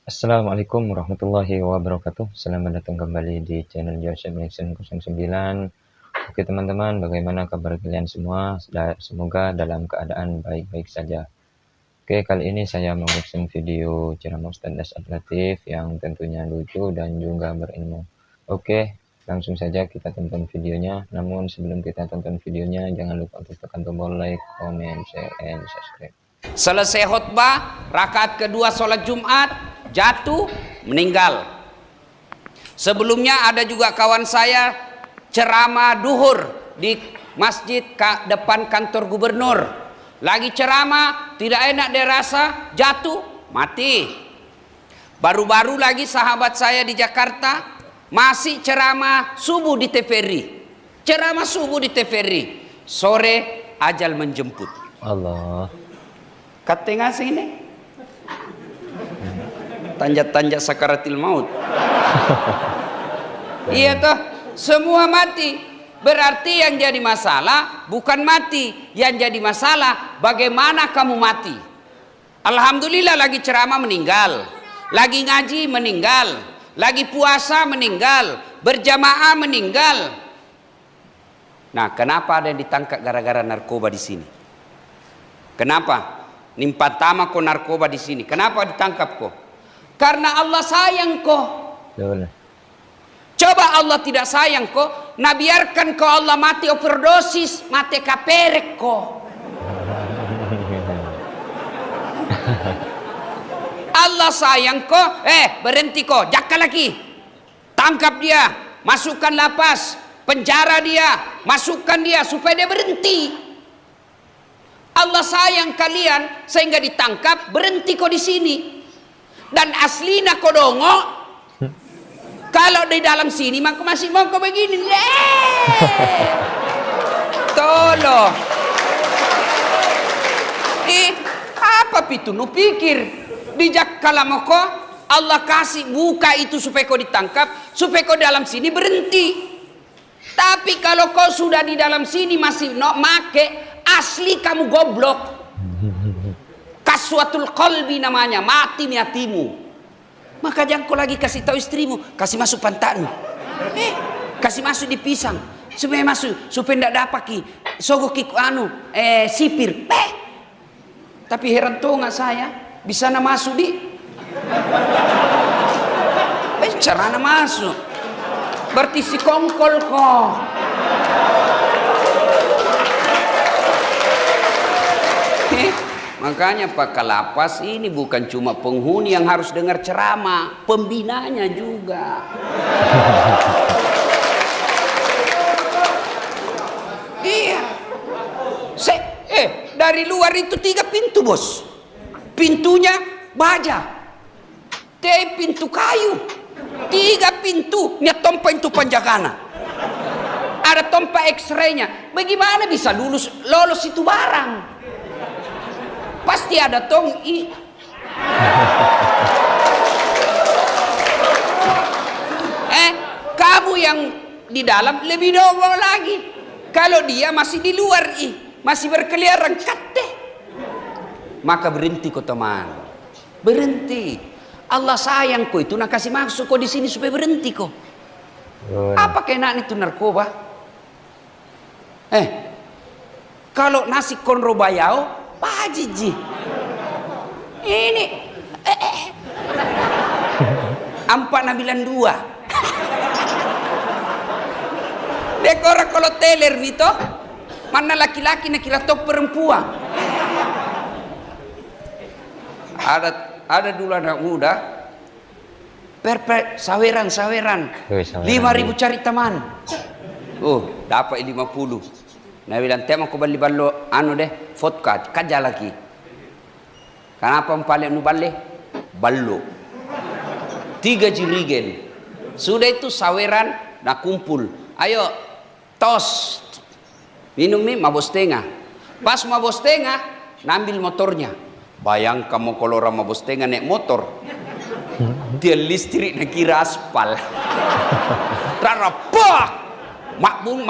Assalamualaikum warahmatullahi wabarakatuh. Selamat datang kembali di channel Joseph Nixon 09. Oke teman-teman, bagaimana kabar kalian semua? Semoga dalam keadaan baik-baik saja. Oke, kali ini saya membuat video ceramah Ustaz Dasar Latif yang tentunya lucu dan juga berilmu. Oke, langsung saja kita tonton videonya. Namun sebelum kita tonton videonya, jangan lupa untuk tekan tombol like, comment, share, and subscribe. Selesai khutbah, rakaat kedua sholat Jumat, jatuh, meninggal. Sebelumnya ada juga kawan saya ceramah duhur di masjid depan kantor gubernur. Lagi ceramah, tidak enak dia rasa, jatuh, mati. Baru-baru lagi sahabat saya di Jakarta masih ceramah subuh di TVRI. Ceramah subuh di TVRI. Sore ajal menjemput. Allah. Katanya sini tanjak-tanjak sakaratil maut. Iya toh, semua mati. Berarti yang jadi masalah bukan mati, yang jadi masalah bagaimana kamu mati. Alhamdulillah lagi ceramah meninggal, lagi ngaji meninggal, lagi puasa meninggal, berjamaah meninggal. Nah, kenapa ada yang ditangkap gara-gara narkoba di sini? Kenapa? Nimpa tama ko narkoba di sini. Kenapa ditangkap kok? Karena Allah sayang kok. Coba Allah tidak sayang kok, nah biarkan kok Allah mati overdosis, mati kaperek kok. Allah sayang kok, berhenti kok, jaka lagi. Tangkap dia, masukkan lapas, penjara dia, masukkan dia supaya dia berhenti. Allah sayang kalian sehingga ditangkap, berhenti kok di sini. Dan aslina kodongo, kalau di dalam sini maka masih mau kok begini. Tolong. Apa itu nu pikir? Dijak kalamoko Allah kasih buka itu supaya kau ditangkap, supaya kau dalam sini berhenti. Tapi kalau kau sudah di dalam sini masih make, asli kamu goblok. Kaswatul qalbi namanya, mati hatimu. Maka jangan kau lagi kasih tahu istrimu, kasih masuk pantatmu, kasih masuk di pisang, supaya masuk, supaya tidak dapat ki sogok sipir. Tapi heran tuh nggak saya bisa masuk di cara masuk, berarti si kongkol kok. Makanya Pak Kalapas ini bukan cuma penghuni yang harus dengar ceramah, pembinanya juga. Iya. Dari luar itu 3 pintu bos. Pintunya baja, pintu kayu, 3 pintu. Niat tompa itu panjagana. Ada tompa X-ray-nya. Bagaimana bisa lolos itu barang? Pasti ada tong kamu yang di dalam lebih dongol lagi. Kalau dia masih di luar masih berkeliaran kate. Maka berhenti kok teman. Berhenti. Allah sayang kok itu nak kasih masuk kok di sini supaya berhenti kok. Apa kenaan itu narkoba? Kalau nasi konro bayau Pak Jiji ini 492 dekor kalau teler gitu mana laki-laki nak kira top perempuan. Ada dulu anak muda saweran 5.000 cari teman. Dapat 50. Nah bilang tema aku balik ballo deh vodka kaja lagi. Kenapa paling nu balik ballo 3 jirigen. Sudah itu saweran nak kumpul. Ayo tos minum nih mabos tengah. Pas mabos tengah nambil motornya. Bayang kamu kalau orang mabos tengah naik motor, dia listrik nak kira aspal. Rarapak maknum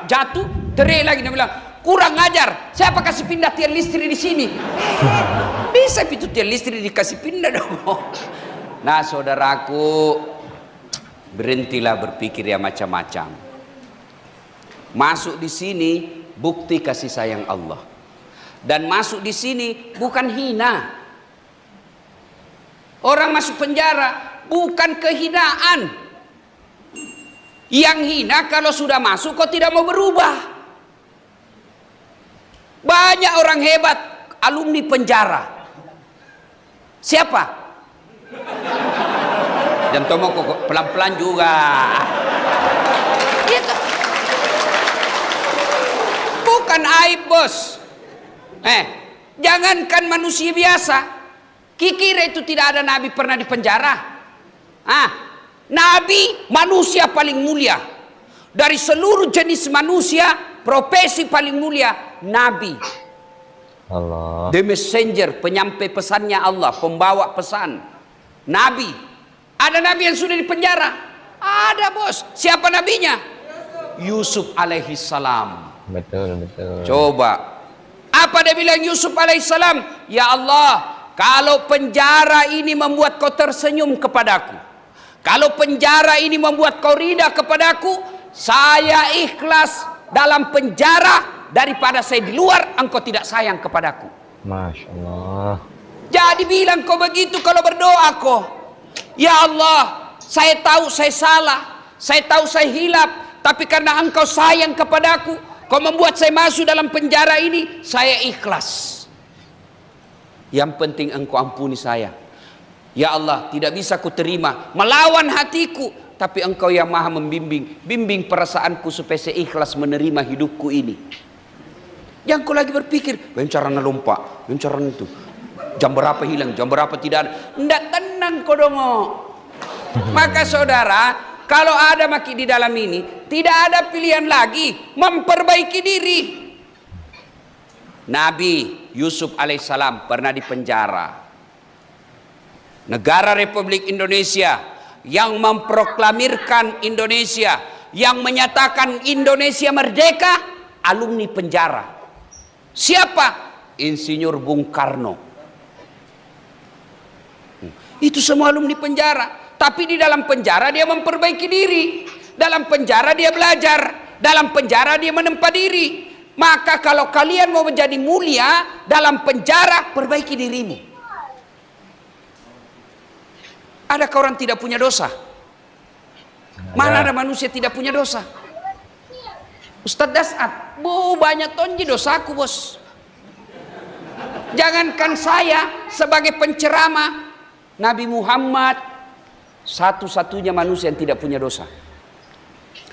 jatuh, teriak lagi dia bilang kurang ajar, siapa kasih pindah tiang listrik di sini? Bisa itu tiang listrik dikasih pindah dong. Nah, saudaraku, berhentilah berpikir yang macam-macam. Masuk di sini bukti kasih sayang Allah. Dan masuk di sini bukan hina. Orang masuk penjara bukan kehinaan. Yang hina kalau sudah masuk kok tidak mau berubah. Banyak orang hebat alumni penjara. Siapa? Dan Tomo kok pelan-pelan juga. Itu bukan aib, bos. Jangankan manusia biasa. Kikira itu tidak ada nabi pernah di penjara. Nabi manusia paling mulia. Dari seluruh jenis manusia, profesi paling mulia nabi. Allah. The messenger, penyampai pesannya Allah, pembawa pesan. Nabi. Ada nabi yang sudah di penjara? Ada, bos. Siapa nabinya? Yusuf alaihi salam. Betul, betul. Coba. Apa dia bilang Yusuf alaihissalam? Ya Allah, kalau penjara ini membuat kau tersenyum kepadaku, kalau penjara ini membuat kau ridha kepadaku, saya ikhlas dalam penjara daripada saya di luar, engkau tidak sayang kepadaku. Masya Allah. Jadi bilang kau begitu kalau berdoa kau. Ya Allah, saya tahu saya salah, saya tahu saya hilaf, tapi karena engkau sayang kepadaku, kau membuat saya masuk dalam penjara ini, saya ikhlas. Yang penting engkau ampuni saya. Ya Allah, tidak bisa ku terima melawan hatiku, tapi engkau yang maha membimbing. Bimbing perasaanku supaya saya ikhlas menerima hidupku ini. Yang kau lagi berpikir, bencarana lompat, bencarana itu. Jam berapa hilang, jam berapa tidak ada. Nggak tenang kau dong. Maka saudara, kalau ada maki di dalam ini, tidak ada pilihan lagi memperbaiki diri. Nabi Yusuf alaihissalam pernah dipenjara. Negara Republik Indonesia yang memproklamirkan Indonesia, yang menyatakan Indonesia merdeka, alumni penjara. Siapa? Insinyur Bung Karno. Itu semua alumni penjara. Tapi di dalam penjara dia memperbaiki diri. Dalam penjara dia belajar. Dalam penjara dia menempa diri. Maka kalau kalian mau menjadi mulia dalam penjara, perbaiki dirimu. Adakah orang tidak punya dosa? Mana ada manusia tidak punya dosa? Ustadz Dasat, banyak tonji dosaku, bos. Jangankan saya sebagai penceramah, Nabi Muhammad satu-satunya manusia yang tidak punya dosa.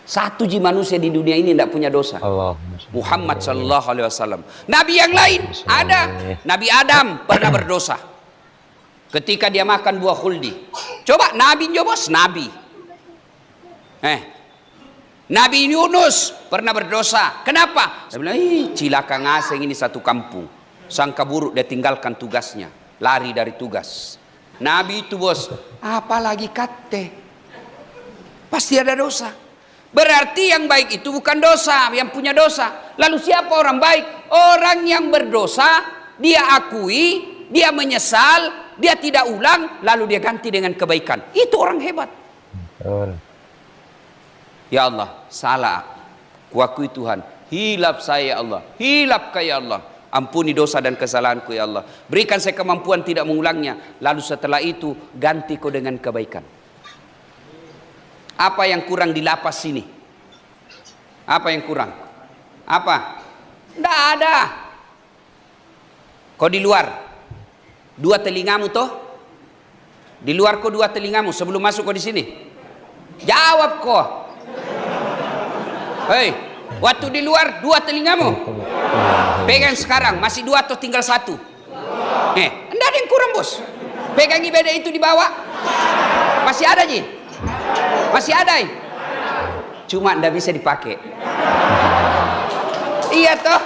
Satu ji manusia di dunia ini tidak punya dosa. Allah. Muhammad sallallahu alaihi wasallam. Nabi yang lain ada. Nabi Adam pernah berdosa. Ketika dia makan buah khuldi. Coba Nabi bos, Nabi. Nabi Yunus pernah berdosa. Kenapa? Saya bilang, cilaka ngaseng ini satu kampung. Sangka buruk dia tinggalkan tugasnya. Lari dari tugas. Nabi itu bos, apalagi kate. Pasti ada dosa. Berarti yang baik itu bukan dosa, yang punya dosa. Lalu siapa orang baik? Orang yang berdosa, dia akui, dia menyesal, dia tidak ulang, lalu dia ganti dengan kebaikan. Itu orang hebat. Ya Allah, salah. Kuakui Tuhan, hilap saya ya Allah, hilap ya Allah. Ampuni dosa dan kesalahanku ya Allah. Berikan saya kemampuan tidak mengulangnya. Lalu setelah itu ganti kau dengan kebaikan. Apa yang kurang di lapas sini? Apa yang kurang? Apa? Tidak ada. Kau di luar. Dua telingamu toh? Di luar kau dua telingamu sebelum masuk kau di sini. Jawab kau. Hei, waktu di luar dua telingamu. Pegang sekarang, masih dua atau tinggal satu? Enggak ada yang kurang bos. Pegang ibadah itu di bawah. Masih ada Ji? Masih ada cuma enggak bisa dipakai. Iya toh?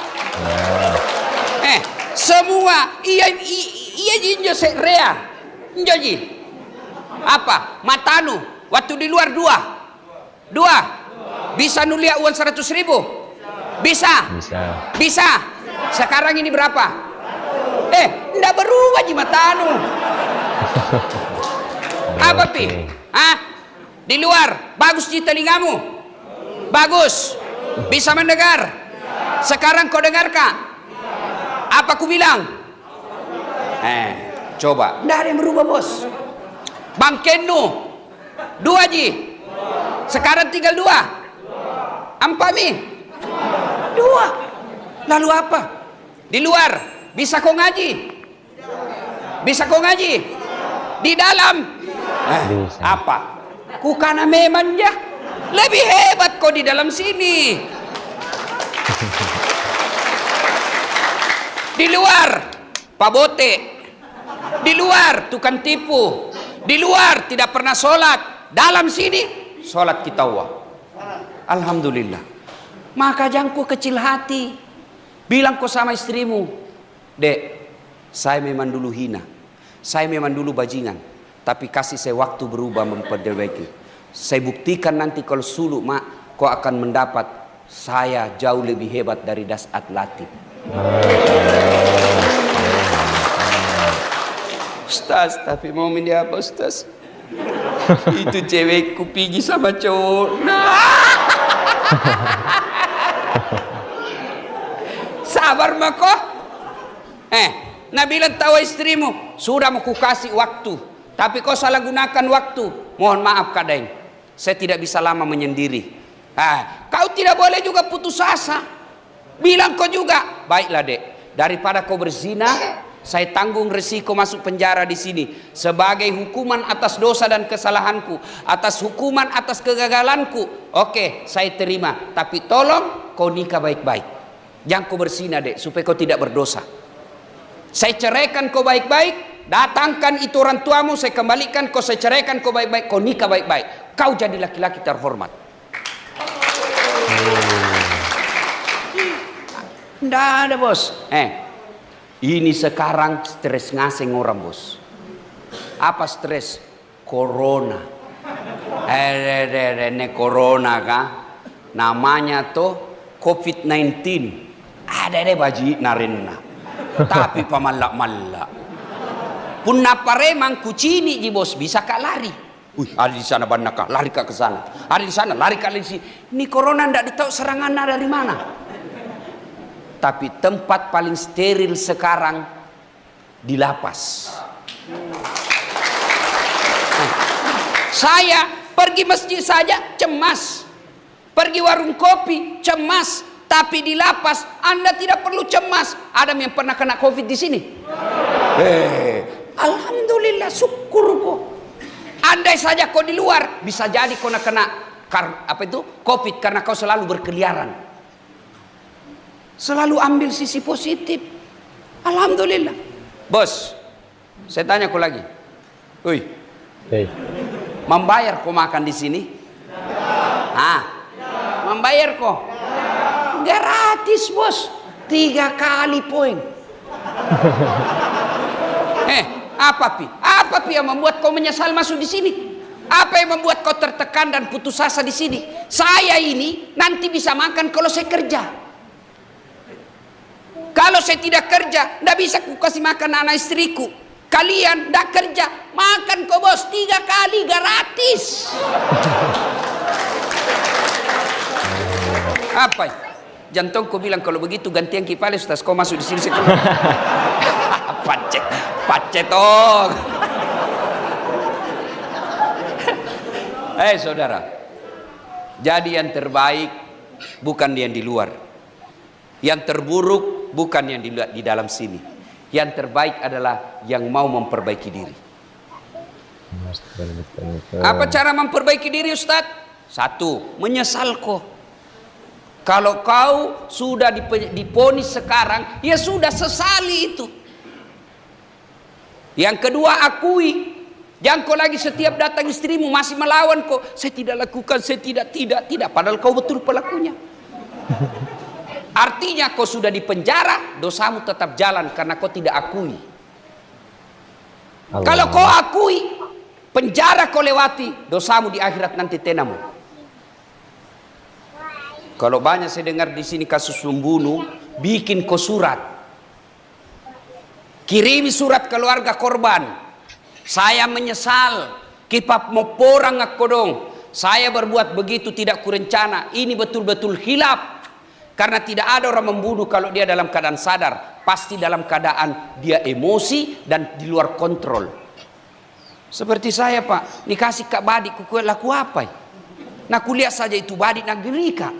Semua iya Ji Jose rea. Ji. Apa? Matanu. Waktu di luar dua. Bisa nulia uang 100.000? Bisa. Sekarang ini berapa? Enggak berubah Ji matanu. Apa pi? Hah? Di luar, bagus di telingamu? Bagus. Bisa mendengar? Sekarang kau dengar kak? Apa ku bilang? Coba. Nggak ada yang berubah bos. Bang Kenu, 2 ji. Sekarang tinggal 2. Ampami, 2. Lalu apa? Di luar, bisa kau ngaji? Bisa kau ngaji? Di dalam? Apa? Kukana memang ya. Lebih hebat kau di dalam sini. Di luar, Pak Bote. Di luar, tukang tipu. Di luar, tidak pernah sholat. Dalam sini, sholat kita wah. Alhamdulillah. Maka jangan kau kecil hati. Bilang kau sama istrimu, Dek, saya memang dulu hina. Saya memang dulu bajingan. Tapi kasih saya waktu berubah memperbaiki. Saya buktikan nanti kalau suluk mak, kau akan mendapat saya jauh lebih hebat dari Dasat Latif. Ustaz, tapi mau ini apa Ustaz? Itu cewekku pergi sama cowok. Sabar mako. Nabilan tahu istrimu, sudah mau kukasih waktu, tapi kau salah gunakan waktu. Mohon maaf kadang, saya tidak bisa lama menyendiri. Kau tidak boleh juga putus asa. Bilang kau juga, baiklah dek, daripada kau berzina, saya tanggung resiko masuk penjara di sini sebagai hukuman atas dosa dan kesalahanku, atas hukuman atas kegagalanku. Oke, saya terima, tapi tolong kau nikah baik-baik. Jangan kau berzina dek, supaya kau tidak berdosa. Saya ceraikan kau baik-baik, datangkan itu orang tuamu, saya kembalikan kau, saya ceraikan kau baik-baik, kau nikah baik-baik. Kau jadi laki-laki terhormat. Nggak ada bos. Ini sekarang stres ngaseng orang bos. Apa stres? Corona. Ini corona kah? Namanya tuh COVID-19. Ada deh baji narenna. Tapi pamalak-malak. Pun naparemang kucini ji bos, bisa kak lari. Ada di sana banyak kak, lari kak ke sana. Ada di sana, lari kak di sini. Ini corona ndak ditahu serangannya dari mana. Tapi tempat paling steril sekarang di lapas. Saya pergi masjid saja cemas, pergi warung kopi cemas, tapi di lapas Anda tidak perlu cemas. Ada yang pernah kena COVID di sini? Alhamdulillah, syukur kok. Andai saja kau di luar, bisa jadi kau kena COVID karena kau selalu berkeliaran. Selalu ambil sisi positif. Alhamdulillah. Bos, saya tanya kau lagi. Membayar kau makan di sini? Membayar kau? Gratis bos. 3 kali poin. Apa pi yang membuat kau menyesal masuk di sini? Apa yang membuat kau tertekan dan putus asa di sini? Saya ini nanti bisa makan kalau saya kerja. Kalau saya tidak kerja, tidak bisa ku kasih makan anak istriku. Kalian tidak kerja, makan kau bos 3 kali gratis. Apa? Jantungku bilang kalau begitu gantian kipale Ustaz, kau masuk di sini saya keluar. Pacet dong. Saudara, jadi yang terbaik bukan yang di luar, yang terburuk bukan yang di dalam sini. Yang terbaik adalah yang mau memperbaiki diri. Apa cara memperbaiki diri Ustaz? 1, menyesal kok. Kalau kau sudah diponis sekarang, ya sudah, sesali itu. Yang kedua, akui. Jangan kau lagi setiap datang istrimu masih melawan kau. Saya tidak lakukan, saya tidak. Padahal kau betul pelakunya. Artinya kau sudah di penjara, dosamu tetap jalan karena kau tidak akui. Kalau kau akui, penjara kau lewati, dosamu di akhirat nanti tenamu. Kalau banyak saya dengar di sini kasus membunuh, bikin kau surat, kirimi surat keluarga korban. Saya menyesal Kipap mau porang aku dong. Saya berbuat begitu tidak kurencana. Ini betul-betul hilaf. Karena tidak ada orang membunuh kalau dia dalam keadaan sadar. Pasti dalam keadaan dia emosi dan di luar kontrol. Seperti saya Pak, dikasih Kak Badik, laku apa ya? Nah kulihat saja itu Badik negeri Kak.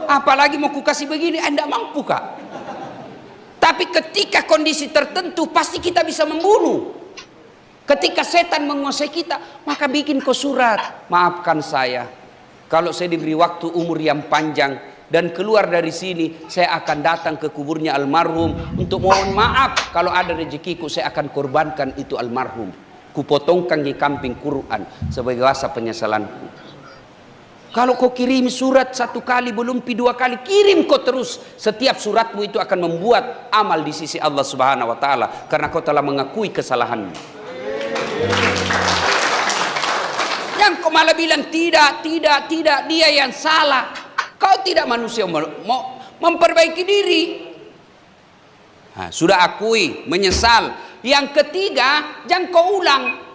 Apalagi mau ku kasih begini, Anda mampu Kak. Tapi ketika kondisi tertentu pasti kita bisa membunuh. Ketika setan menguasai kita, maka bikin kau surat. Maafkan saya. Kalau saya diberi waktu umur yang panjang dan keluar dari sini, saya akan datang ke kuburnya almarhum untuk mohon maaf. Kalau ada rezekiku, saya akan korbankan itu almarhum. Kupotongkan di kamping Quran sebagai rasa penyesalanku. Kalau kau kirim surat satu kali, belum dua kali, kirim kau terus. Setiap suratmu itu akan membuat amal di sisi Allah Subhanahu wa Ta'ala, karena kau telah mengakui kesalahanmu. Yang kau malah bilang tidak, dia yang salah. Kau tidak manusia mau memperbaiki diri. Nah, sudah akui, menyesal. Yang ketiga, jangan kau ulang.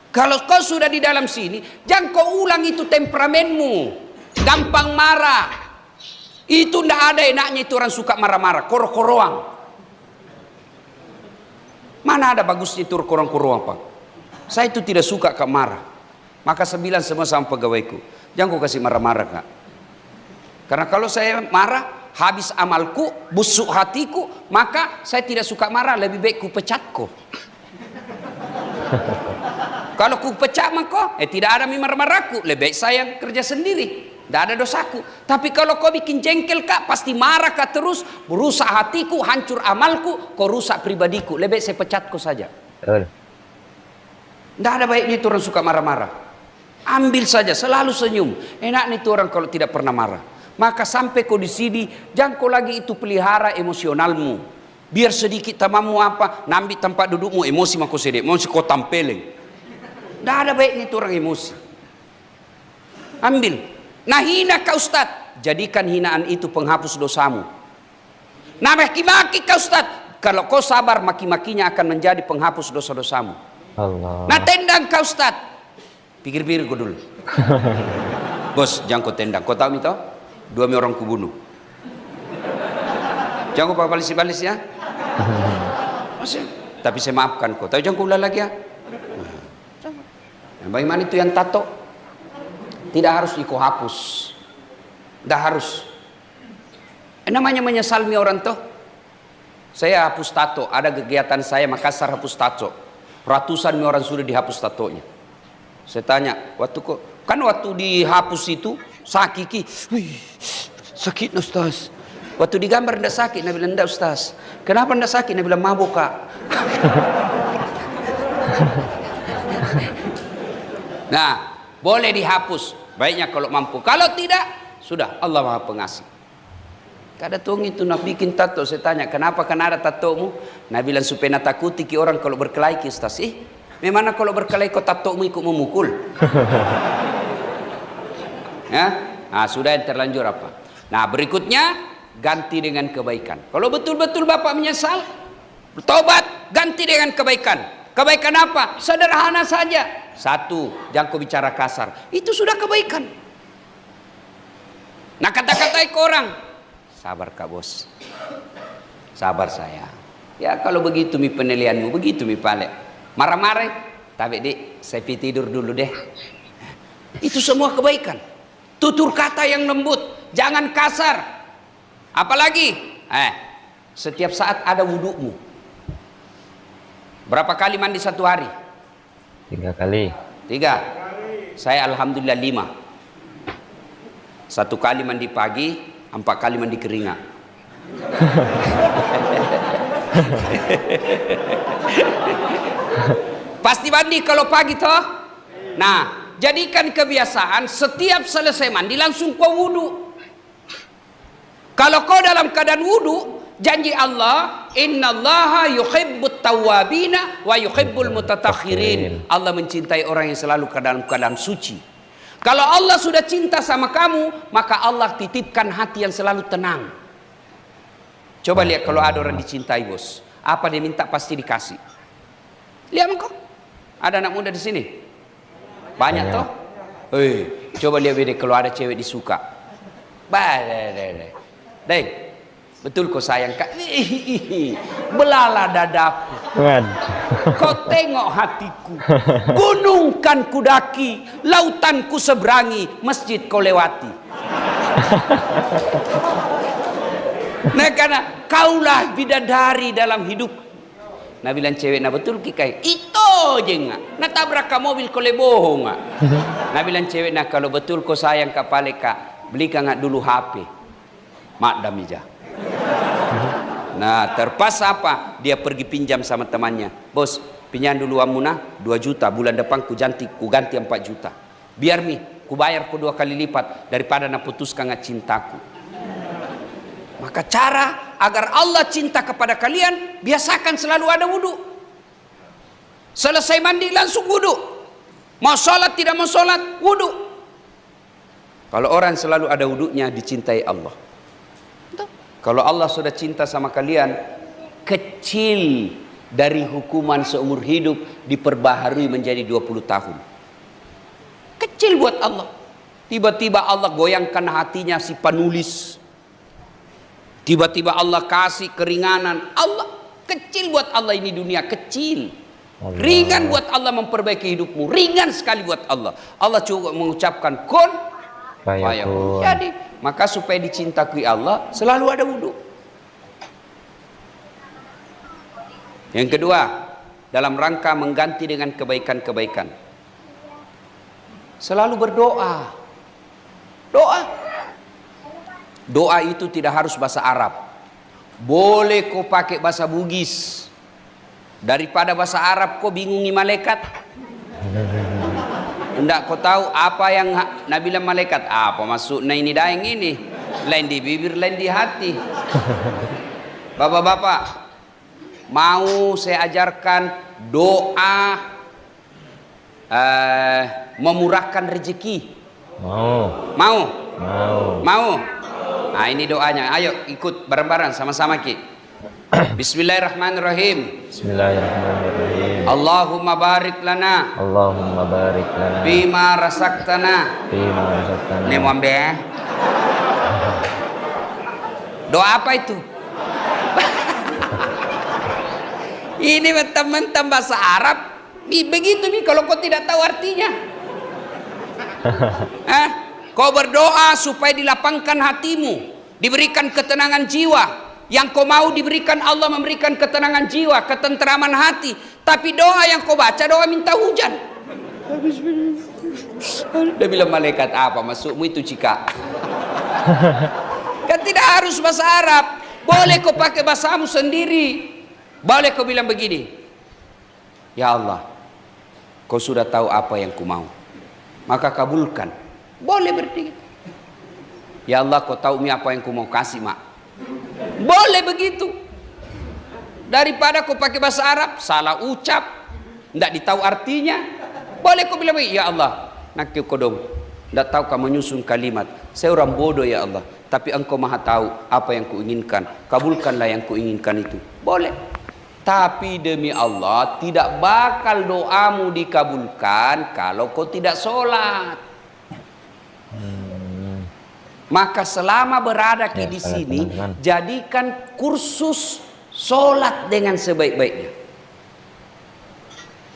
Kalau kau sudah di dalam sini, jangan kau ulang itu temperamenmu. Gampang marah. Itu tidak ada enaknya itu orang suka marah-marah, korok-koroang. Mana ada bagusnya itu korong-koroang Pak? Saya itu tidak suka Kak marah. Maka saya bilang semua sama pegawaiku, jangan kau kasih marah-marah Kak. Karena kalau saya marah, habis amalku, busuk hatiku, maka saya tidak suka marah, lebih baik ku pecat kau. Kalau ku pecat maka, tidak ada marah-marahku, lebih baik saya kerja sendiri. Tidak ada dosaku. Tapi kalau kau bikin jengkel Kak, pasti marah Kak terus, merusak hatiku, hancur amalku, kau rusak pribadiku. Lebih baik saya pecat kau saja. Tidak ada baiknya itu orang suka marah-marah. Ambil saja, selalu senyum. Enak itu orang kalau tidak pernah marah. Maka sampai kau di sini, jangan kau lagi itu pelihara emosionalmu. Biar sedikit tamamu apa, nambi tempat dudukmu, emosi maka sedih, emosi kau tampelin. Tidak ada baiknya itu orang emosi. Ambil. Nah hina kau Ustaz, jadikan hinaan itu penghapus dosamu. Nah maki-maki kau Ustaz, kalau kau sabar maki-makinya akan menjadi penghapus dosa-dosamu. Allah. Nah tendang kau Ustaz, pikir-pikir kau dulu. Bos jangan kau tendang, kau tahu itu? 2 orang kubunuh. Jangan kau balis-balis ya. Masih. Tapi saya maafkan kau, tapi jangan kau ulang lagi ya. Nah, bagaimana itu yang tato? Tidak harus kau hapus. Tidak harus. Namanya menyesal orang tuh. Saya hapus tato. Ada kegiatan saya Makassar hapus tato. Ratusan orang sudah dihapus tatonya. Saya tanya, waktu dihapus itu sakit, sakit Ustaz. Waktu digambar tidak sakit, Nabi bilang tidak Ustaz. Kenapa tidak sakit? Nabi bilang mabuk Kak. Nah, boleh dihapus. Baiknya kalau mampu. Kalau tidak, sudah Allah Maha Pengasih. Kada tuh itu nak bikin tato. Saya tanya, kenapa kan ada tatomu? Nabi bilang supaya nak takuti ki orang kalau berkelahi ki Ustaz. Memang kalau berkelahi kau tatomu ikut memukul. Ya, nah sudah yang terlanjur apa? Nah berikutnya ganti dengan kebaikan. Kalau betul-betul Bapak menyesal, bertobat, ganti dengan kebaikan. Kebaikan apa? Sederhana saja. 1, jangan kau bicara kasar. Itu sudah kebaikan. Nah kata-katai ke orang, sabar Kak Bos, sabar saya. Ya kalau begitu mi penilaianmu, begitu mi palek. Marah-marah, tapi dek, saya tidur dulu deh. Itu semua kebaikan. Tutur kata yang lembut, jangan kasar. Apalagi, setiap saat ada wudukmu. Berapa kali mandi satu hari? 3 kali. 3. Saya alhamdulillah 5. 1 kali mandi pagi, 4 kali mandi keringat. Pasti mandi kalau pagi toh. Nah, jadikan kebiasaan setiap selesai mandi langsung kau wudu. Kalau kau dalam keadaan wudu, janji Allah, innallaha yuhibbut tawwabina wa yuhibbul mutatahhirin. Allah mencintai orang yang selalu dalam keadaan suci. Kalau Allah sudah cinta sama kamu, maka Allah titipkan hati yang selalu tenang. Coba lihat kalau ada orang dicintai bos, apa dia minta pasti dikasih. Lihat engkau. Ada anak muda di sini? Banyak toh? Coba lihat beda kalau ada cewek disuka. Deng, betul kau sayang kak? Belala dadaku. Kau tengok hatiku. Gunung kan kudaki, lautan ku seberangi, masjid kau lewati. Nah karena kaulah bidadari dalam hidup. Nah bilang cewek, nah betul kikai itu je nggak, nah tabrak ka mobil kau bohong nggak. Nah bilang cewek, nah kalau betul kau sayang ka pale kak, belikan nggak dulu HP mak damija. Nah terpaksa apa, dia pergi pinjam sama temannya, bos pinjam dulu amuna 2 juta, bulan depan ku ganti 4 juta, biar ku bayar ku 2 kali lipat daripada nak putuskan nggak cintaku. Maka cara agar Allah cinta kepada kalian, biasakan selalu ada wudhu. Selesai mandi langsung wudhu. Mau sholat tidak mau sholat, wudhu. Kalau orang selalu ada wudhunya, dicintai Allah. Kalau Allah sudah cinta sama kalian, kecil dari hukuman seumur hidup diperbaharui menjadi 20 tahun. Kecil buat Allah. Tiba-tiba Allah goyangkan hatinya si penulis. Tiba-tiba Allah kasih keringanan. Allah kecil buat Allah, ini dunia kecil. Allah. Ringan buat Allah memperbaiki hidupmu. Ringan sekali buat Allah. Allah juga mengucapkan kun fayakun. Jadi maka supaya dicintai Allah selalu ada wudhu. Yang kedua, dalam rangka mengganti dengan kebaikan-kebaikan, selalu berdoa. Doa itu tidak harus bahasa Arab. Boleh kau pakai bahasa Bugis. Daripada bahasa Arab kau bingungi malaikat. Enggak kau tahu apa yang Nabi bilang malaikat. Apa maksudnya ini daeng ini? Lain di bibir, lain di hati. Bapak-bapak, mau saya ajarkan doa memurahkan rezeki? Mau? Nah ini doanya, ayo ikut bareng-bareng sama-sama ki. Bismillahirrahmanirrahim. Bismillahirrahmanirrahim. Allahumma barik lana. Allahumma barik lana. Bima rasaktana. Bima rasaktana. Nih muambe. Doa apa itu? Ini teman-teman bahasa Arab. Begitu nih kalau kau tidak tahu artinya. Kau berdoa supaya dilapangkan hatimu, diberikan ketenangan jiwa. Yang kau mau diberikan Allah, memberikan ketenangan jiwa, ketenteraman hati. Tapi doa yang kau baca, doa minta hujan. Dia bilang malaikat, apa maksudmu itu cika? Kan tidak harus bahasa Arab. Boleh kau pakai bahasamu sendiri. Boleh kau bilang begini, ya Allah, kau sudah tahu apa yang ku mau, maka kabulkan. Boleh berdiri. Ya Allah, kau tahu apa yang ku mau kasih mak. Boleh begitu. Daripada kau pakai bahasa Arab, salah ucap, tidak ditahu artinya. Boleh kau bilang, ya Allah, nak kau dong, tidak tahu kamu menyusun kalimat. Saya orang bodoh ya Allah, tapi Engkau maha tahu apa yang kuinginkan. Kabulkanlah yang kuinginkan itu. Boleh. Tapi demi Allah, tidak bakal doamu dikabulkan kalau kau tidak sholat. Maka selama berada di sini, jadikan kursus sholat dengan sebaik-baiknya.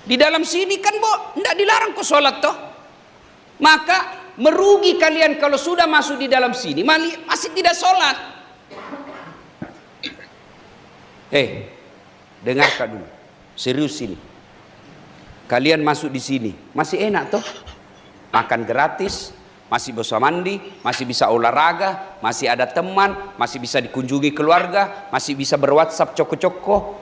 Di dalam sini kan tidak dilarang kok sholat toh. Maka merugi kalian kalau sudah masuk di dalam sini masih tidak sholat. Dengarkan dulu, serius ini. Kalian masuk di sini masih enak toh, makan gratis. Masih bisa mandi, masih bisa olahraga, masih ada teman, masih bisa dikunjungi keluarga, masih bisa berwhatsapp coko-coko.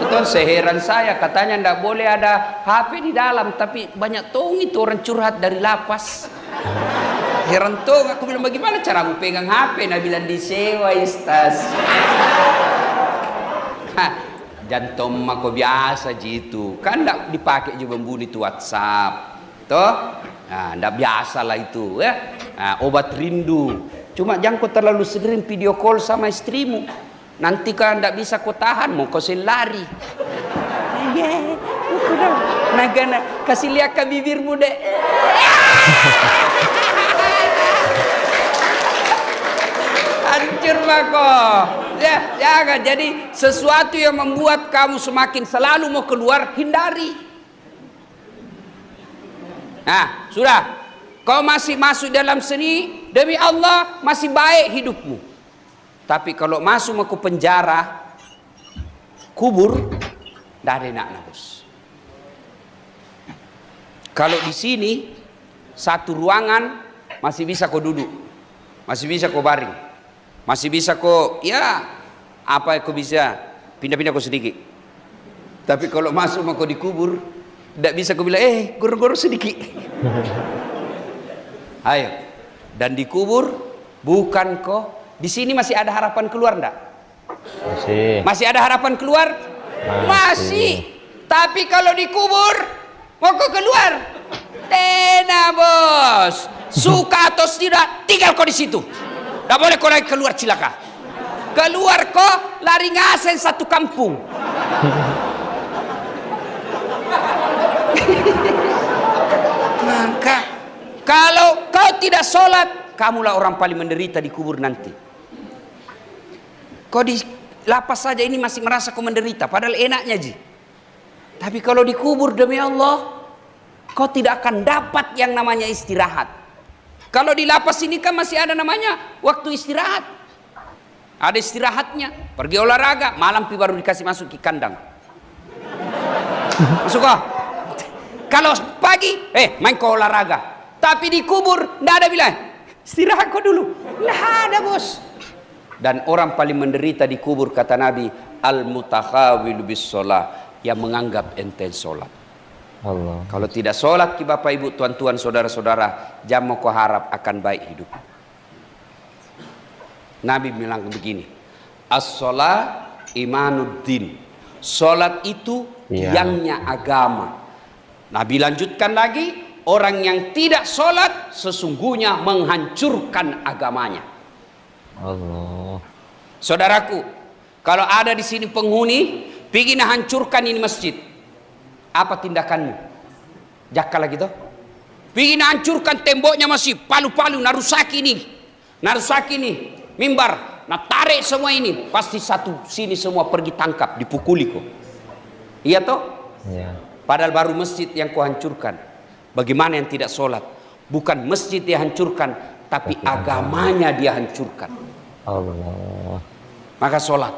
Itu seheran saya, katanya ndak boleh ada HP di dalam, tapi banyak tong itu orang curhat dari lapas. Heran tong, aku bilang bagaimana cara aku pegang HP? Nah bilang disewa istas. Jantung mako biasa gitu, kan ndak dipakai juga membunuh itu WhatsApp. Toh, nah, ndak biasa lah itu ya. Nah, obat rindu. Cuma jangan kau terlalu sering video call sama istrimu. Nanti kan ndak bisa kau tahan, mau kau lari. Nagana kasih lihat ke bibirmu deh. Hancur mako. Ya, jangan. Jadi sesuatu yang membuat kamu semakin selalu mau keluar, hindari. Nah, sudah. Kau masih masuk dalam seni, demi Allah masih baik hidupmu. Tapi kalau masuk ke penjara, kubur, tidak ada enak bos. Kalau di sini satu ruangan masih bisa kau duduk, masih bisa kau baring, masih bisa kau ya apa kau bisa pindah-pindah kau sedikit. Tapi kalau masuk kau dikubur, tidak bisa kau bilang gor-gor sedikit. Ayo, dan dikubur bukan kau. Di sini masih ada harapan keluar enggak? Masih ada harapan keluar? Masih. Tapi kalau dikubur mau kau keluar? Tena bos. Suka atau tidak, tinggal kau di situ. Tidak boleh kau lagi keluar cilaka. Keluar kau lari ngasen satu kampung. Maka kalau kau tidak sholat, kamulah orang paling menderita di kubur nanti. Kau di lapas saja ini masih merasa kau menderita, padahal enaknya ji. Tapi kalau dikubur demi Allah, kau tidak akan dapat yang namanya istirahat. Kalau di lapas ini kan masih ada namanya waktu istirahat. Ada istirahatnya, pergi olahraga, malam baru dikasih masuk ke kandang. Masuk kau. Kalau pagi, main kau olahraga. Tapi dikubur, tidak ada bilang istirahat kau dulu. Tidak ada bos. Dan orang paling menderita di kubur kata Nabi, al-mutakhawil bis sholah, yang menganggap enteng sholat. Allah. Kalau tidak sholat ki bapak ibu tuan-tuan saudara-saudara, jangan kau harap akan baik hidup. Nabi bilang begini, as-sholat imanuddin. Sholat itu tiangnya agama. Nabi lanjutkan lagi, orang yang tidak sholat sesungguhnya menghancurkan agamanya. Allah. Saudaraku, kalau ada di sini penghuni ingin hancurkan ini masjid, apa tindakanmu? Jakka lagi toh? Ingin hancurkan temboknya masih palu-palu, narusaki ini, mimbar, nah tarik semua ini, pasti satu sini semua pergi tangkap, dipukuli kok. Iya toh? Iya. Padahal baru masjid yang kau hancurkan. Bagaimana yang tidak sholat? Bukan masjid dia hancurkan, tapi agamanya dia hancurkan. Allah. Maka sholat.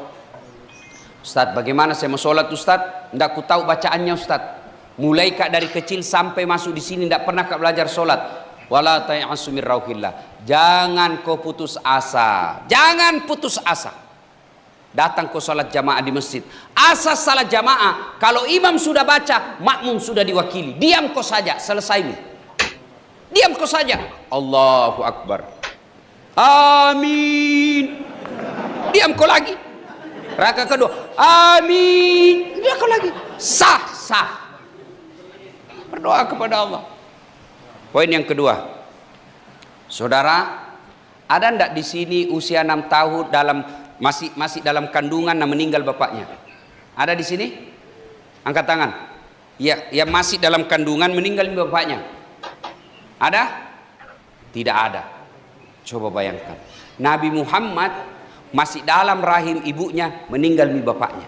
Ustaz, bagaimana saya mau sholat Ustaz? Tidak ku tahu bacaannya Ustaz. Mulai kak dari kecil sampai masuk di sini tidak pernah kak belajar sholat. Wala ta'asu min rauhillah. Jangan kau putus asa. Jangan putus asa. Datang kau salat jamaah di masjid. Asas salat jamaah, kalau imam sudah baca, makmum sudah diwakili. Diam kau saja, selesai nih. Diam kau saja. Allahu Akbar. Amin. Diam kau lagi. Rakaat kedua. Amin. Diam kau lagi. Sah. Berdoa kepada Allah. Poin yang kedua. Saudara, ada ndak di sini usia 6 tahun masih dalam kandungan dan meninggal bapaknya? Ada di sini? Angkat tangan. Ya, yang masih dalam kandungan meninggal bapaknya. Ada? Tidak ada. Coba bayangkan. Nabi Muhammad masih dalam rahim ibunya meninggal bapaknya.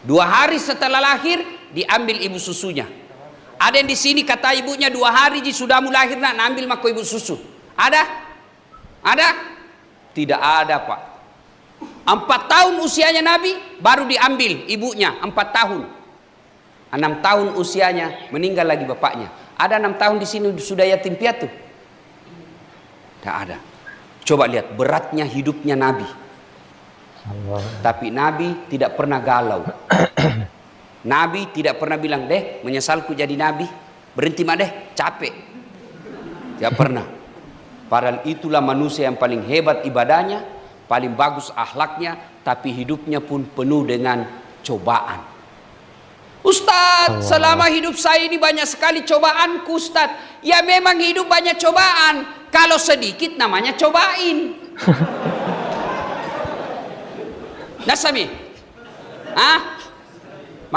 2 hari setelah lahir diambil ibu susunya. Ada yang di sini kata ibunya 2 hari sudah mulai lahir nak ambil mako ibu susu. Ada? Ada? Tidak ada pak. 4 tahun usianya Nabi baru diambil ibunya 4 tahun. 6 tahun usianya meninggal lagi bapaknya. Ada 6 tahun di sini sudah yatim piatu? Tidak ada. Coba lihat beratnya hidupnya Nabi. Allah. Tapi Nabi tidak pernah galau. Nabi tidak pernah bilang deh menyesalku jadi Nabi. Berhenti mah deh capek. Tidak pernah. Padahal itulah manusia yang paling hebat ibadahnya, paling bagus akhlaknya, tapi hidupnya pun penuh dengan cobaan. Ustadz, selama hidup saya ini banyak sekali cobaanku Ustadz. Ya memang hidup banyak cobaan. Kalau sedikit namanya cobain. Nasami?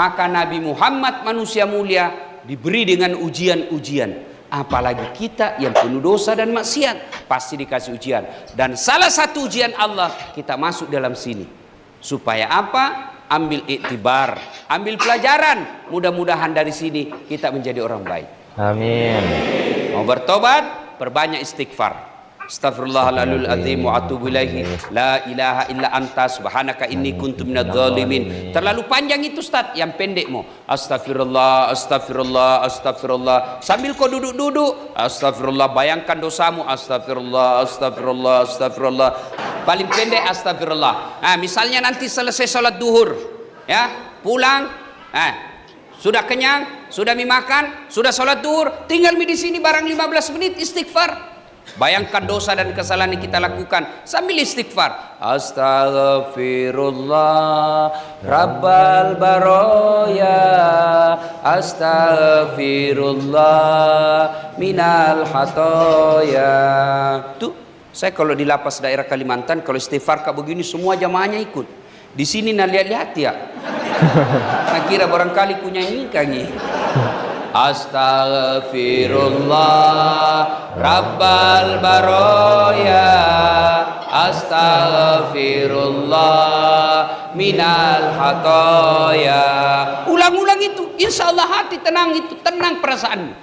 Maka Nabi Muhammad manusia mulia diberi dengan ujian-ujian. Apalagi kita yang penuh dosa dan maksiat, pasti dikasih ujian. Dan salah satu ujian Allah, kita masuk dalam sini. Supaya apa? Ambil iktibar, ambil pelajaran. Mudah-mudahan dari sini kita menjadi orang baik. Amin. Mau bertobat, perbanyak istighfar. Astaghfirullahaladzim azim wa atubu ilaihi. La ilaha illa anta subhanaka inni kuntu minadz zalimin. Terlalu panjang itu Ustaz, yang pendek mau. Astagfirullah, astagfirullah, astagfirullah. Sambil kau duduk-duduk, astagfirullah, bayangkan dosamu. Astagfirullah, astagfirullah, astagfirullah. Paling pendek astagfirullah. Nah, misalnya nanti selesai sholat duhur, ya, pulang, sudah kenyang, sudah makan, sudah sholat duhur, tinggal di sini barang 15 menit istighfar. Bayangkan dosa dan kesalahan yang kita lakukan sambil istighfar. Astaghfirullah Rabbal Baroya, Astaghfirullah minal hatoya. Tuh, saya kalau di lapas daerah Kalimantan, kalau istighfar kayak begini semua jamaahnya ikut. Di sini nak lihat-lihat ya. Saya kira barangkali punya nyanyi. Astaghfirullah Rabbal Baroya, Astaghfirullah minal hatoya. Ulang-ulang itu, insya Allah hati tenang, itu tenang perasaanmu.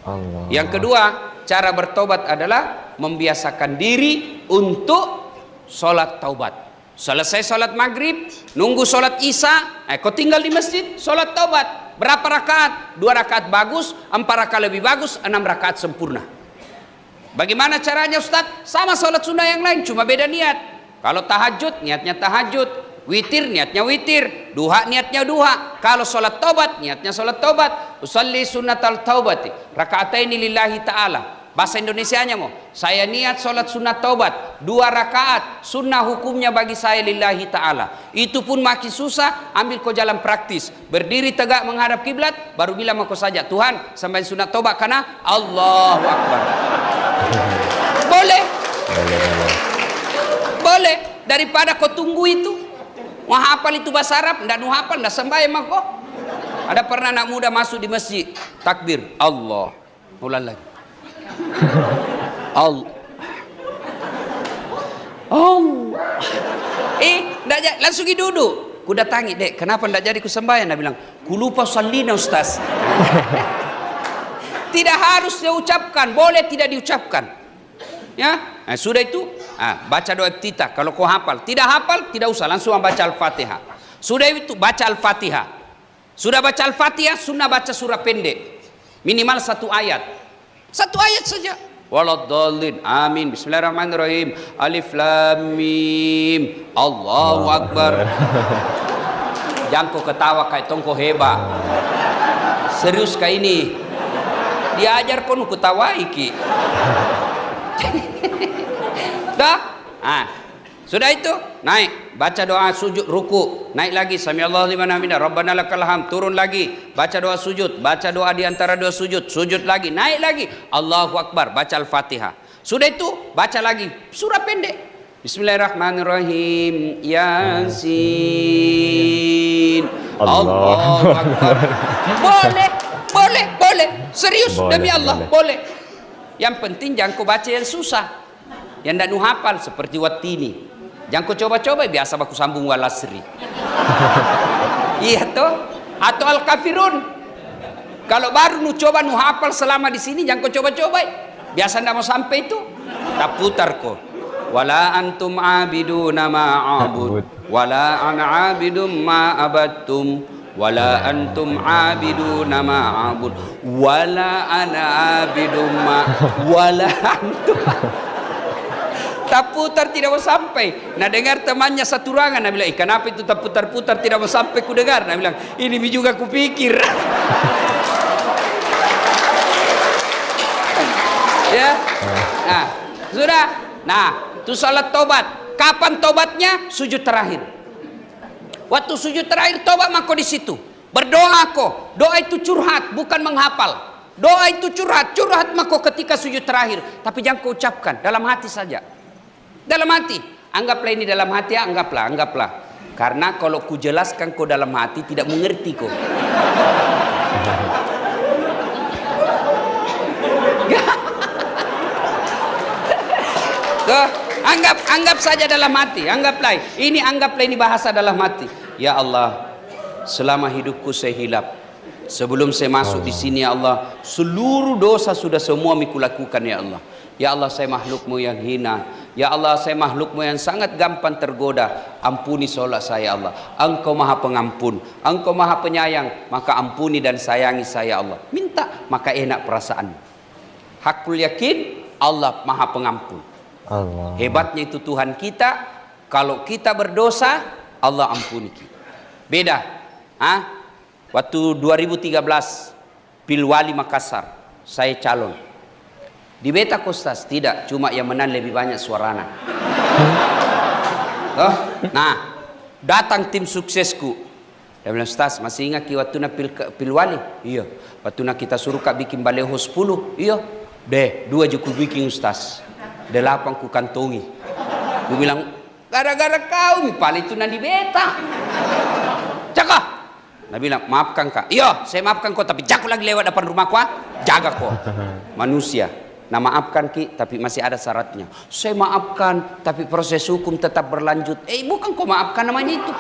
Allah. Yang kedua, cara bertobat adalah membiasakan diri untuk sholat taubat. Selesai sholat maghrib, nunggu sholat isya, kau tinggal di masjid, sholat taubat. Berapa rakaat? 2 rakaat bagus, 4 rakaat lebih bagus, 6 rakaat sempurna. Bagaimana caranya Ustaz? Sama sholat sunnah yang lain, cuma beda niat. Kalau tahajud, niatnya tahajud. Witir, niatnya witir. Duha, niatnya duha. Kalau sholat taubat, niatnya sholat taubat. Usalli sunnatal taubati raka'ataini lillahi ta'ala. Bahasa Indonesianya mau, saya niat sholat sunnah taubat 2 rakaat, sunnah hukumnya bagi saya lillahi ta'ala. Itu pun makin susah, ambil kau jalan praktis. Berdiri tegak menghadap kiblat, baru bilang kau saja, Tuhan sampai sunnah taubat karena Allahu Akbar. Boleh. Boleh. Daripada kau tunggu itu, mau hafal itu bahasa Arab, ndak nu hafal, ndak sembahyang kok. Ada pernah anak muda masuk di masjid, takbir, Allah, ulang lagi. Allah. Langsung duduk. Ku datangi, Dek, kenapa ndak jadi ku sembahyang? Dia bilang, ku lupa salina Ustaz. Tidak harus diucapkan, boleh tidak diucapkan. Ya, sudah itu, baca doa iftitah kalau kau hafal. Tidak hafal, tidak usah, langsung baca Al-Fatihah. Sudah itu baca Al-Fatihah. Sudah baca Al-Fatihah, sunnah baca surah pendek. Minimal 1 ayat. 1 ayat saja. Waladdallin. Amin. Bismillahirrahmanirrahim. Alif lam mim. Allahu Akbar. Jangan kau ketawa kayak tongko hebat. Serius kayak ini. Diajar kau nu ketawa iki. Dah? Sudah itu, naik, baca doa sujud ruku, naik lagi samiallahu liman hamidah, rabbana lakal hamd, turun lagi, baca doa sujud, baca doa di antara dua sujud, sujud lagi, naik lagi, Allahu Akbar, baca Al-Fatihah. Sudah itu, baca lagi surah pendek. Bismillahirrahmanirrahim. Yasin. Allahu Akbar. Boleh. Serius demi Allah, boleh. Yang penting jangan kau baca yang susah. Yang tidak nuhapal seperti Wattini. Jangan kau coba-coba, biasa aku sambung walasri. Iya toh? Atau Al-Kafirun. Kalau baru nu coba nu hafal selama di sini, jangan kau coba-coba. Biasa tidak mau sampai itu. Tak putar kau. Wala antum abiduna ma'abud. Wala ana abidum ma'abadtum. Wala antum abiduna ma'abud. Wala ana abidum wala antum. Tak putar tidak mau sampai. Nah dengar temannya satu ruangan, nah bilang, kenapa itu tak putar-putar tidak mau sampai ku dengar? Nah bilang, ini juga ku pikir. Ya, nah sudah. Nah, itu salat tobat. Kapan tobatnya? Sujud terakhir. Waktu sujud terakhir tobat maka di situ. Berdoa kok. Doa itu curhat, bukan menghafal. Doa itu curhat maka ketika sujud terakhir. Tapi jangan kau ucapkan, dalam hati saja. Dalam hati, anggaplah ini dalam hati, anggaplah. Karena kalau ku jelaskan kau dalam hati tidak mengerti kau. Tuh, anggap saja dalam hati, anggaplah ini bahasa dalam hati. Ya Allah, selama hidupku saya hilap, sebelum saya masuk di sini ya Allah, seluruh dosa sudah semua miku lakukan ya Allah. Ya Allah, saya makhlukmu yang hina. Ya Allah, saya makhlukmu yang sangat gampang tergoda. Ampuni sholat saya Allah. Engkau maha pengampun, engkau maha penyayang, maka ampuni dan sayangi saya Allah. Minta, maka enak perasaan. Hakul yakin, Allah maha pengampun. Allah. Hebatnya itu Tuhan kita. Kalau kita berdosa, Allah ampuni kita. Beda. Waktu 2013 Pilwali Makassar, saya calon. Di beta kostas tidak, cuma yang menang lebih banyak suarana. Nah, datang tim suksesku. Dia bilang, Ustaz, masih ingat waktu na Pilwali? Iya. Waktu na kita suruh kak bikin baleho 10? Iya. Deh, 2 juku bikin Ustaz. 8 ku kantongi. Gue bilang, gara-gara kau mipal itu na di beta. Cakap. Nah bilang, maafkan kak. Iya, saya maafkan kau, tapi jago lagi lewat depan rumahku. Jaga kau. Manusia. Nah maafkan Ki, tapi masih ada syaratnya. Saya maafkan, tapi proses hukum tetap berlanjut. Bukan kau maafkan namanya itu.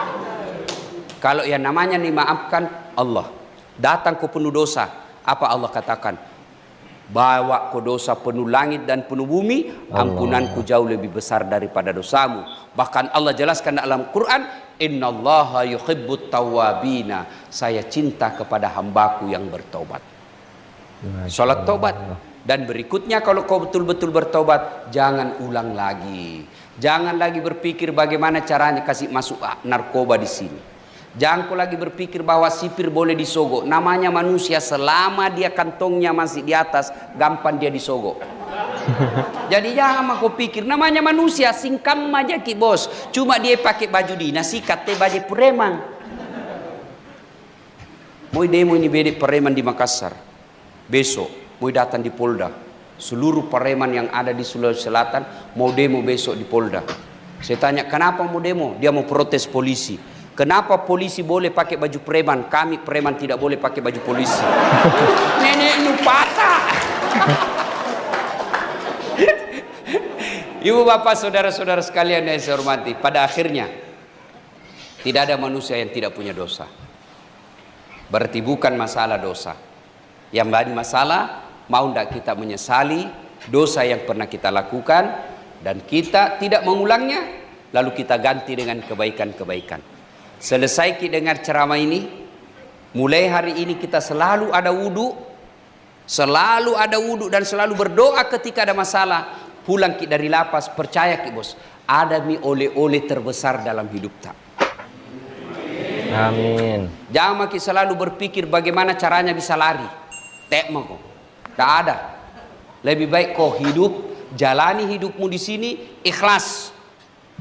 Kalau yang namanya nih maafkan Allah. Datang kau penuh dosa. Apa Allah katakan? Bawa kau dosa penuh langit dan penuh bumi, ampunanku jauh lebih besar daripada dosamu. Bahkan Allah jelaskan dalam Quran, Innallaha yuhibbut tawwabina. Saya cinta kepada hambaku yang bertobat. Salat tobat. Dan berikutnya kalau kau betul-betul bertobat, jangan ulang lagi. Jangan lagi berpikir bagaimana caranya kasih masuk narkoba di sini. Jangan kau lagi berpikir bahwa sipir boleh disogok. Namanya manusia, selama dia kantongnya masih di atas, gampang dia disogok. Jadi jangan kau pikir, namanya manusia, singkam aja ki bos. Cuma dia pakai baju dinas, sikat baju preman. Mau demo ini bedek preman di Makassar. Besok mau datang di Polda. Seluruh preman yang ada di Sulawesi Selatan mau demo besok di Polda. Saya tanya, kenapa mau demo? Dia mau protes polisi. Kenapa polisi boleh pakai baju preman? Kami preman tidak boleh pakai baju polisi. Nenek lu patah. Ibu bapak saudara-saudara sekalian yang saya hormati, pada akhirnya tidak ada manusia yang tidak punya dosa. Berarti bukan masalah dosa. Yang menjadi masalah, mau tidak kita menyesali dosa yang pernah kita lakukan dan kita tidak mengulangnya, lalu kita ganti dengan kebaikan-kebaikan. Selesai kita dengar ceramah ini, mulai hari ini kita selalu ada wudhu dan selalu berdoa ketika ada masalah. Pulang kita dari lapas, percaya kita bos, ada oleh-oleh terbesar dalam hidup tak. Amin. Jangan kita selalu berpikir bagaimana caranya bisa lari. Tak mau, tak ada. Lebih baik kau hidup, jalani hidupmu di sini, ikhlas.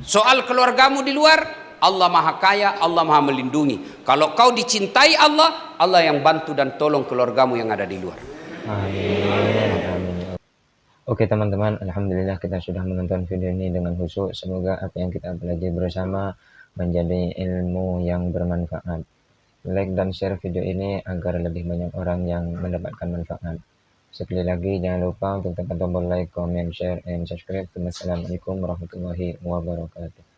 Soal keluargamu di luar, Allah maha kaya, Allah maha melindungi. Kalau kau dicintai Allah, Allah yang bantu dan tolong keluargamu yang ada di luar. Amin. Oke teman-teman, alhamdulillah kita sudah menonton video ini dengan khusyuk. Semoga apa yang kita pelajari bersama menjadi ilmu yang bermanfaat. Like dan share video ini agar lebih banyak orang yang mendapatkan manfaat. Sekali lagi jangan lupa untuk tekan tombol like, comment, share, and subscribe. Wassalamualaikum warahmatullahi wabarakatuh.